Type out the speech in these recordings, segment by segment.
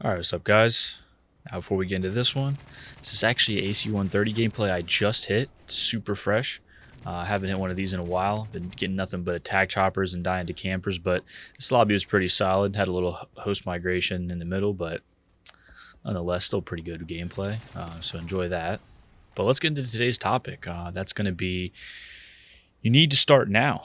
Alright, what's up guys? Now before we get into this one, this is actually AC-130 gameplay I just hit. It's super fresh. I haven't hit one of these in a while. Been getting nothing but attack choppers and dying to campers, but this lobby was pretty solid. Had a little host migration in the middle, but nonetheless still pretty good gameplay. So enjoy that. But let's get into today's topic. That's going to be you need to start now.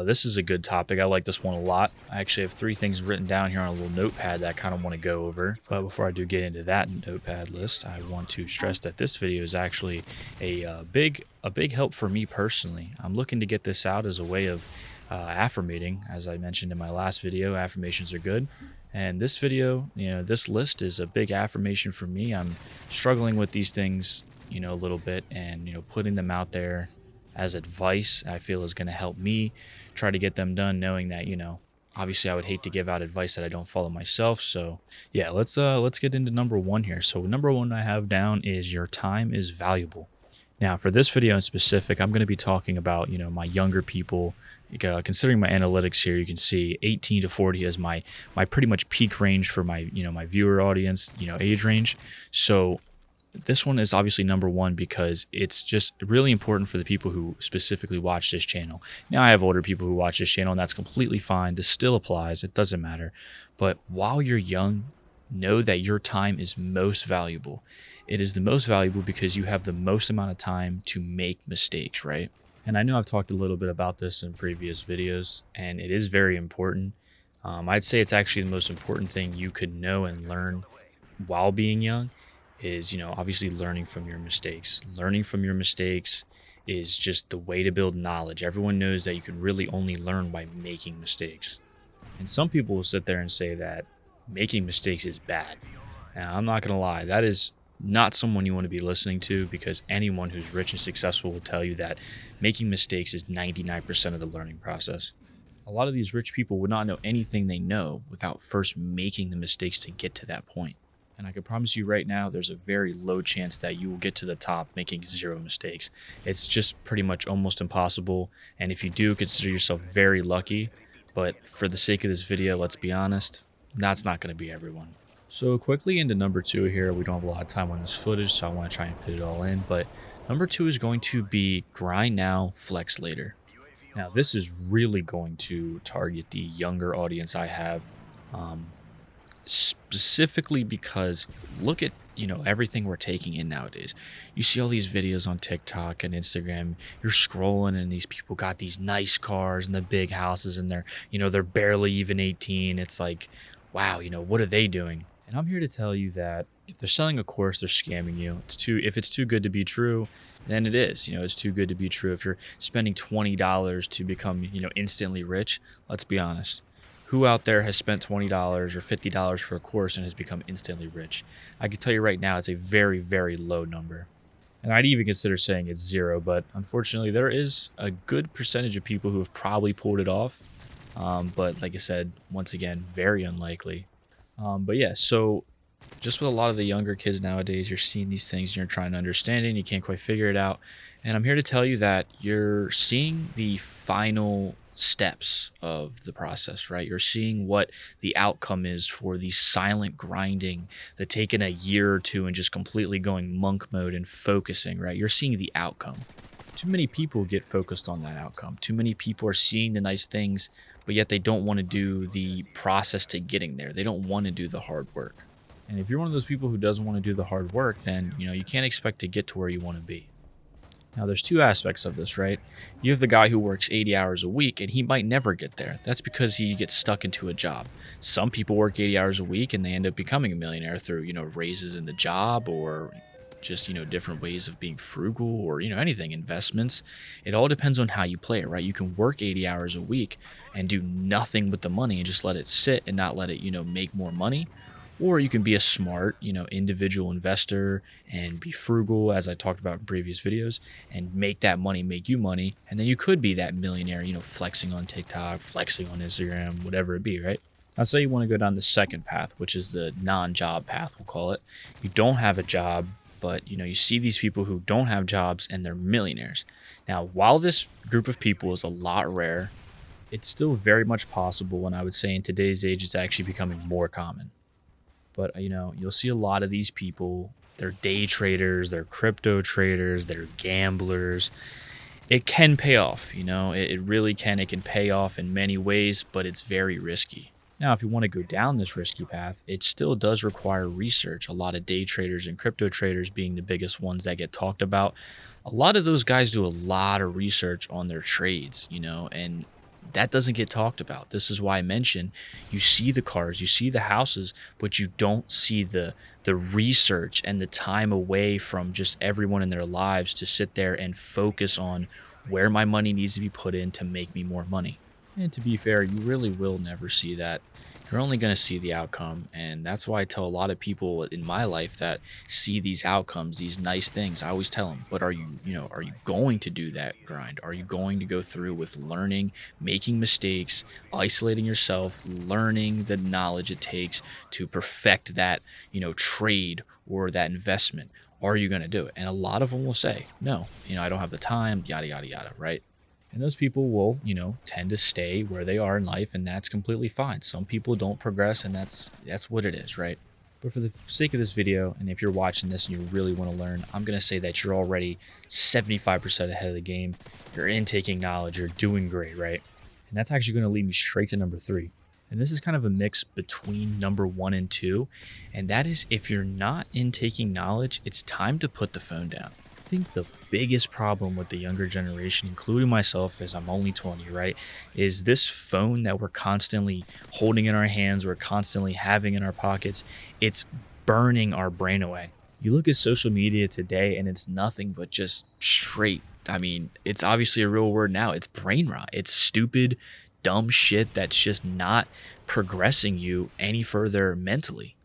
This is a good topic. I like this one a lot. I actually have 3 things written down here on a little notepad that I kind of want to go over. But before I do get into that notepad list, I want to stress that this video is actually a big help for me personally. I'm looking to get this out as a way of affirmating. As I mentioned in my last video, affirmations are good. And this video, this list is a big affirmation for me. I'm struggling with these things, a little bit, and putting them out there as advice I feel is going to help me try to get them done, knowing that obviously I would hate to give out advice that I don't follow myself. So yeah, let's get into number 1 here. So number 1 I have down is your time is valuable. Now for this video in specific, I'm going to be talking about my younger people. Considering my analytics here, you can see 18 to 40 as my pretty much peak range for my my viewer audience, age range. So this one is obviously number 1 because it's just really important for the people who specifically watch this channel. Now I have older people who watch this channel, and that's completely fine. This still applies. It doesn't matter. But while you're young, know that your time is most valuable. It is the most valuable because you have the most amount of time to make mistakes, right? And I know I've talked a little bit about this in previous videos, and it is very important. I'd say it's actually the most important thing you could know and learn while being young is, obviously learning from your mistakes. Learning from your mistakes is just the way to build knowledge. Everyone knows that you can really only learn by making mistakes. And some people will sit there and say that making mistakes is bad. Now, I'm not going to lie. That is not someone you want to be listening to, because anyone who's rich and successful will tell you that making mistakes is 99% of the learning process. A lot of these rich people would not know anything they know without first making the mistakes to get to that point. And I can promise you right now, there's a very low chance that you will get to the top making 0 mistakes. It's just pretty much almost impossible. And if you do, consider yourself very lucky. But for the sake of this video, let's be honest, that's not going to be everyone. So quickly into number 2 here. We don't have a lot of time on this footage, so I want to try and fit it all in. But number 2 is going to be grind now, flex later. Now, this is really going to target the younger audience I have. Specifically because look at everything we're taking in nowadays. You see all these videos on TikTok and Instagram. You're scrolling and these people got these nice cars and the big houses, and they're barely even 18. It's like, wow, what are they doing? And I'm here to tell you that if they're selling a course, they're scamming you. If it's too good to be true, then it is. It's too good to be true. If you're spending $20 to become instantly rich, let's be honest. Who out there has spent $20 or $50 for a course and has become instantly rich? I can tell you right now, it's a very, very low number. And I'd even consider saying it's 0, but unfortunately there is a good percentage of people who have probably pulled it off. But like I said, once again, very unlikely. But yeah, so just with a lot of the younger kids nowadays, you're seeing these things and you're trying to understand it and you can't quite figure it out. And I'm here to tell you that you're seeing the final steps of the process, right? You're seeing what the outcome is for the silent grinding, the taking a year or 2 and just completely going monk mode and focusing, right? You're seeing the outcome. Too many people get focused on that outcome. Too many people are seeing the nice things, but yet they don't want to do the process to getting there. They don't want to do the hard work. And if you're one of those people who doesn't want to do the hard work, then you can't expect to get to where you want to be. Now, there's 2 aspects of this, right? You have the guy who works 80 hours a week, and he might never get there. That's because he gets stuck into a job. Some people work 80 hours a week, and they end up becoming a millionaire through, raises in the job, or just, different ways of being frugal, or, anything, investments. It all depends on how you play it, right? You can work 80 hours a week and do nothing with the money and just let it sit and not let it, make more money. Or you can be a smart, individual investor and be frugal, as I talked about in previous videos, and make that money make you money. And then you could be that millionaire, flexing on TikTok, flexing on Instagram, whatever it be, right? Now, say you want to go down the second path, which is the non-job path, we'll call it. You don't have a job, but, you see these people who don't have jobs and they're millionaires. Now, while this group of people is a lot rare, it's still very much possible. And I would say in today's age, it's actually becoming more common. But you'll see a lot of these people, they're day traders, they're crypto traders, they're gamblers. It can pay off, it really can. It can pay off in many ways, but it's very risky. Now, if you want to go down this risky path, it still does require research. A lot of day traders and crypto traders being the biggest ones that get talked about. A lot of those guys do a lot of research on their trades, and that doesn't get talked about. This is why I mentioned you see the cars, you see the houses, but you don't see the research and the time away from just everyone in their lives to sit there and focus on where my money needs to be put in to make me more money. And to be fair, you really will never see that. You're only going to see the outcome. And that's why I tell a lot of people in my life that see these outcomes, these nice things. I always tell them, but are you going to do that grind? Are you going to go through with learning, making mistakes, isolating yourself, learning the knowledge it takes to perfect that, trade or that investment? Are you going to do it? And a lot of them will say, no, I don't have the time, yada, yada, yada, right? And those people will, tend to stay where they are in life, and that's completely fine. Some people don't progress, and that's what it is, right? But for the sake of this video, and if you're watching this and you really want to learn, I'm going to say that you're already 75% ahead of the game. You're intaking knowledge. You're doing great, right? And that's actually going to lead me straight to number 3. And this is kind of a mix between number 1 and 2. And that is, if you're not intaking knowledge, it's time to put the phone down. I think the biggest problem with the younger generation, including myself, as I'm only 20, right, is this phone that we're constantly holding in our hands, we're constantly having in our pockets. It's burning our brain away. You look at social media today and it's nothing but just straight. I mean, it's obviously a real word now. It's brain rot. It's stupid, dumb shit that's just not progressing you any further mentally.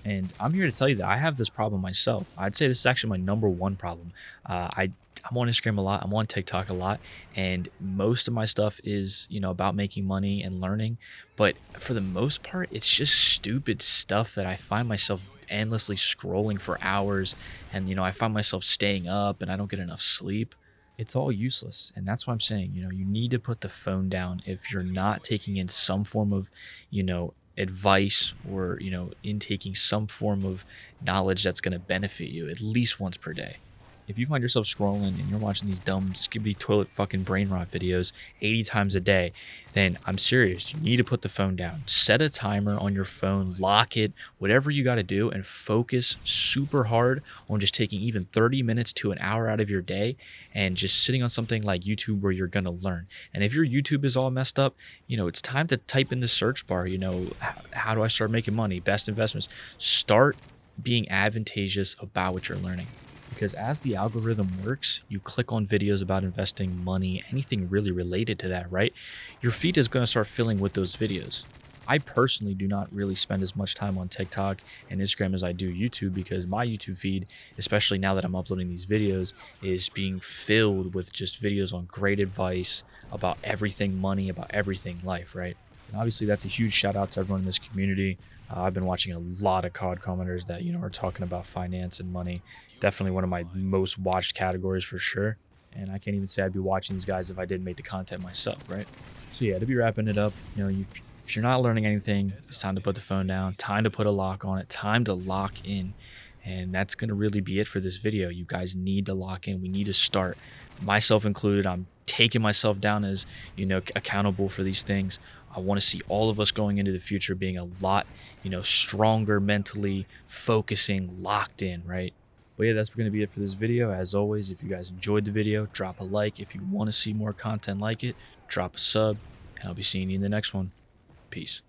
And I'm here to tell you that I have this problem myself. I'd say this is actually my number 1 problem. I'm on Instagram a lot. I'm on TikTok a lot. And most of my stuff is, about making money and learning. But for the most part, it's just stupid stuff that I find myself endlessly scrolling for hours. And, I find myself staying up and I don't get enough sleep. It's all useless. And that's why I'm saying, you need to put the phone down if you're not taking in some form of, advice or intaking some form of knowledge that's going to benefit you at least once per day. If you find yourself scrolling and you're watching these dumb skibbity toilet fucking brain rot videos 80 times a day, then I'm serious. You need to put the phone down. Set a timer on your phone, lock it, whatever you got to do, and focus super hard on just taking even 30 minutes to an hour out of your day and just sitting on something like YouTube where you're going to learn. And if your YouTube is all messed up, it's time to type in the search bar, how do I start making money? Best investments. Start being advantageous about what you're learning. Because as the algorithm works, you click on videos about investing, money, anything really related to that, right? Your feed is going to start filling with those videos. I personally do not really spend as much time on TikTok and Instagram as I do YouTube, because my YouTube feed, especially now that I'm uploading these videos, is being filled with just videos on great advice about everything money, about everything life, right? And obviously that's a huge shout out to everyone in this community. I've been watching a lot of COD commenters that, are talking about finance and money. Definitely one of my most watched categories for sure. And I can't even say I'd be watching these guys if I didn't make the content myself, right? So yeah, to be wrapping it up, if you're not learning anything, it's time to put the phone down, time to put a lock on it, time to lock in. And that's going to really be it for this video. You guys need to lock in. We need to start, myself included. I'm taking myself down as, accountable for these things. I want to see all of us going into the future being a lot, stronger mentally, focusing, locked in, right? But yeah, that's going to be it for this video. As always, if you guys enjoyed the video, drop a like. If you want to see more content like it, drop a sub. And I'll be seeing you in the next one. Peace.